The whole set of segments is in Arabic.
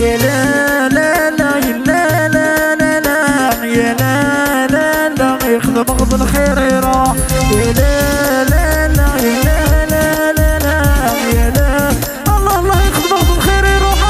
يا لا لا لا يا لا لا لا لا يا لا لا لا يخدم غض الخير يروح يا لا لا لا يا لا لا لا لا يا لا الله الله يخدم غض الخير يروح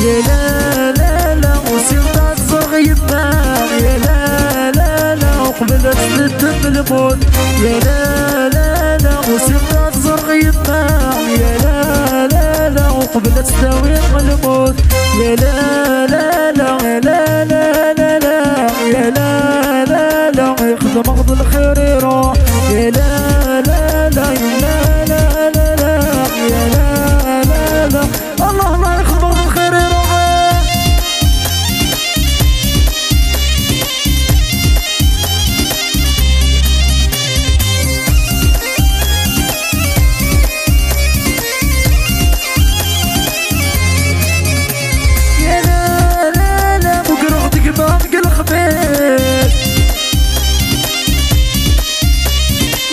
يا لا لا لا وصرت صغير يا لا لا لا وقبلت تدم الموت يا لا لا لا وصرت صغير يا لا لا لا وقبلت تستويق الموت يا لا لا لا يا لا لا لا لا يا لا لا لا يخدم غض الخير يروح يا لا لا لا يا لا لا لا لا يا لا لا لا الله الله يخدم غض الخير يروح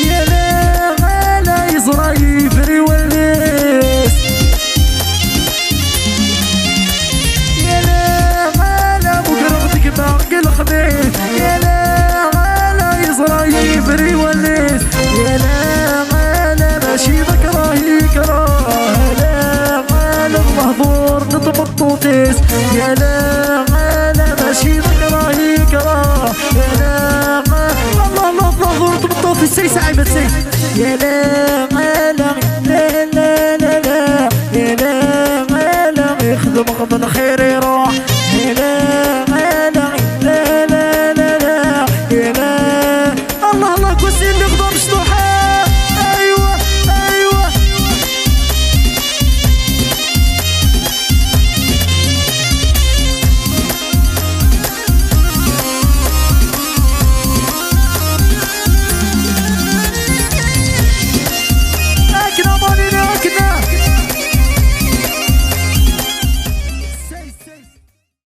يا لا غلا يزرى يفري والناس يا لا غلا بقرغتك باقي الخبيث يا لا غلا يزرى يفري والناس يا لا غلا ماشي ذكراه يكره لا غلا المهضور نطبطوطيس يا لا غلا ماشي ذكراه يكره يا لا الله الله الله تبطوط السي سعيد السي يا لا لا لا لا لا لا يا لا لا يخدم غض الخير